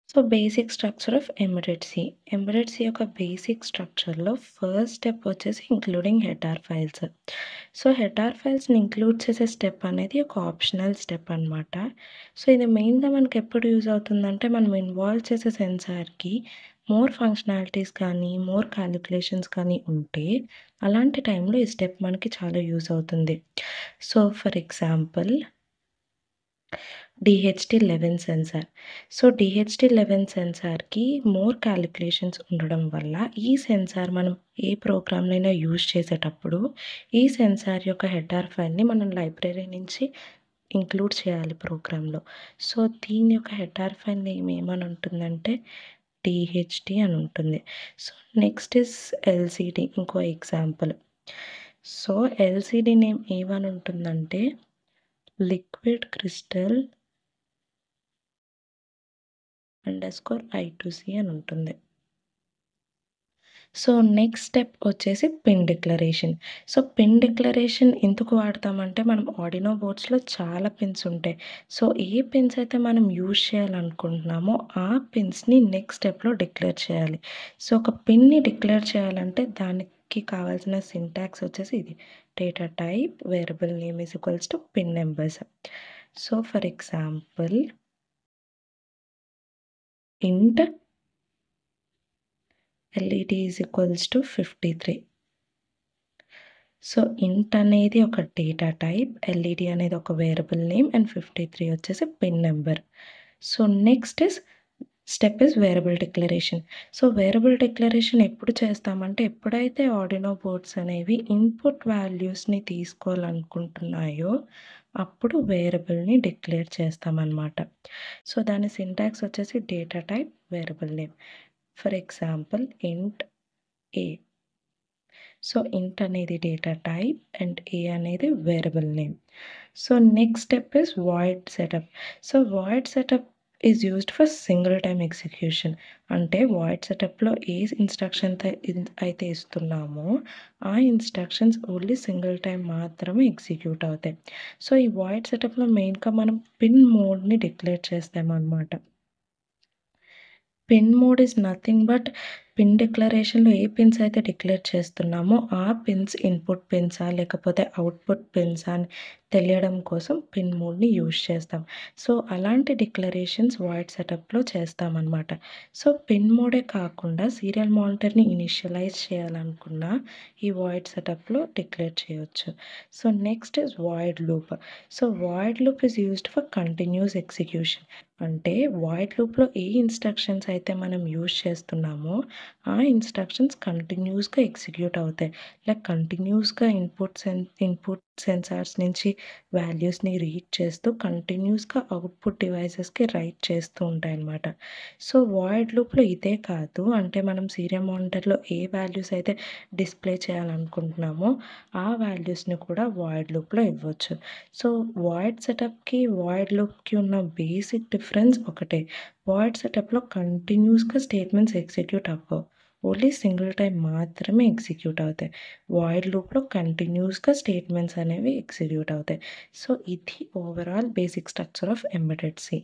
So, basic structure of embedded C. Embedded C యొక్క basic స్ట్రక్చర్‌లో first step వచ్చేసి including header files. So, header ఫైల్స్‌ని include చేసే step అనేది ఒక ఆప్షనల్ స్టెప్ అనమాట. సో, ఇది మెయిన్‌గా మనకెప్పుడు యూజ్ అవుతుందంటే, మనం ఇన్వాల్వ్ చేసే సెన్సార్‌కి మోర్ ఫంక్షనాలిటీస్ కానీ, మోర్ కాలిక్యులేషన్స్ కానీ ఉంటే, అలాంటి టైంలో ఈ స్టెప్ మనకి చాలా యూజ్ అవుతుంది. So, for example DHT11 sensor. So, DHT11 సెన్సార్‌కి మోర్ కాలిక్యులేషన్స్ ఉండడం వల్ల, ఈ సెన్సార్ మనం ఏ ప్రోగ్రామ్‌నైనా యూజ్ చేసేటప్పుడు, ఈ సెన్సార్ యొక్క హెడర్ ఫైల్‌ని మనం లైబ్రరీ నుంచి ఇంక్లూడ్ చేయాలి ప్రోగ్రామ్‌లో. సో, దీని యొక్క హెడర్ ఫైల్ నేమ్ ఏమని ఉంటుందంటే DHT అని ఉంటుంది. సో, నెక్స్ట్ ఈస్ ఎల్‌సిడి ఇంకో ఎగ్జాంపుల్. సో, ఎల్‌సిడి నేమ్ ఏమని ఉంటుందంటే లిక్విడ్ క్రిస్టల్ _I2C అని ఉంటుంది. సో, నెక్స్ట్ స్టెప్ వచ్చేసి pin declaration. So, pin declaration ఎందుకు వాడతామంటే, మనం ఆర్డినో బోర్డ్స్‌లో చాలా పిన్స్ ఉంటాయి. సో, ఏ పిన్స్ అయితే మనం యూజ్ చేయాలనుకుంటున్నామో, ఆ పిన్స్‌ని నెక్స్ట్ స్టెప్‌లో డిక్లేర్ చేయాలి. సో, ఒక పిన్‌ని డిక్లేర్ చేయాలంటే, దానికి కావాల్సిన సింటాక్స్ వచ్చేసి ఇది. Data type variable name is equals to pin numbers. So, for example ఇంట్ LED is equals to 53. So, ఇంట్ అనేది ఒక డేటా టైప్, LED అనేది ఒక వేరియబుల్ నేమ్ అండ్ 53 వచ్చేసి pin number. So, next step is variable declaration. So, variable declaration ఎప్పుడు చేస్తామంటే, ఎప్పుడైతే ఆర్డినో బోర్డ్స్ అనేవి ఇన్పుట్ వాల్యూస్‌ని తీసుకోవాలనుకుంటున్నాయో, అప్పుడు వేరియబుల్‌ని డిక్లేర్ చేస్తామనమాట. సో, దాని సింటాక్స్ వచ్చేసి data type variable name. For example ఇంట్ ఏ. సో, ఇంట్ అనేది డేటా టైప్ అండ్ ఏ అనేది variable name. So, next step is void setup. So, void setup is used for single time execution. అంటే void సెటప్‌లో ఏ instruction అయితే ఇస్తున్నామో, ఆ ఇన్‌స్ట్రక్షన్స్ ఓన్లీ సింగిల్ టైమ్ మాత్రమే ఎగ్జిక్యూట్ అవుతాయి. సో, ఈ వాయిడ్ సెటప్‌లో మెయిన్‌గా మనం పిన్ మోడ్‌ని డిక్లేర్ చేస్తామనమాట. Pin mode is nothing but pin డిక్లరేషన్‌లో ఏ పిన్స్ అయితే డిక్లేర్ చేస్తున్నామో, ఆ పిన్స్ ఇన్పుట్ పిన్సా లేకపోతే అవుట్‌పుట్ పిన్సా అని తెలియడం కోసం పిన్ మోడ్‌ని యూజ్ చేస్తాం. సో, అలాంటి డిక్లరేషన్స్ వాయిడ్ సెటప్‌లో చేస్తామనమాట. సో, పిన్ మోడే కాకుండా సీరియల్ మానిటర్‌ని ఇనిషియలైజ్ చేయాలనుకున్నా ఈ వాయిడ్ సెటప్‌లో డిక్లేర్ చేయొచ్చు. So, next is void loop. So, void loop is used for continuous execution. అంటే వాయిడ్ లూప్‌లో ఏ ఇన్‌స్ట్రక్షన్స్ అయితే మనం యూజ్ చేస్తున్నామో, ఆ ఇన్‌స్ట్రక్షన్స్ కంటిన్యూయస్‌గా ఎగ్జిక్యూట్ అవుతాయి. లైక్ కంటిన్యూయస్‌గా ఇన్పుట్ సెన్సార్స్ నుంచి వాల్యూస్‌ని రీడ్ చేస్తూ కంటిన్యూయస్‌గా అవుట్పుట్ డివైసెస్‌కి రైట్ చేస్తూ ఉంటాయన్నమాట. సో, వాయిడ్ లూప్‌లో ఇదే కాదు, అంటే మనం సీరియల్ మానిటర్‌లో ఏ వాల్యూస్ అయితే డిస్‌ప్లే చేయాలనుకుంటున్నామో, ఆ వాల్యూస్‌ని కూడా వాయిడ్ లూప్‌లో ఇవ్వచ్చు. సో, వాయిడ్ సెటప్‌కి, వాయిడ్ లూప్‌కి ఉన్న బేసిక్ డిఫరెన్స్ ఒకటే. వాయిడ్ సెటప్‌లో కంటిన్యూయస్‌గా స్టేట్మెంట్స్ ఎగ్జిక్యూట్ అవ్వవు. ఓన్లీ సింగిల్ టైమ్ మాత్రమే ఎగ్జిక్యూట్ అవుతాయి. వాయిడ్ లూప్‌లో కంటిన్యూయస్‌గా స్టేట్మెంట్స్ అనేవి ఎగ్జిక్యూట్ అవుతాయి. సో, ఇది overall basic structure of embedded C.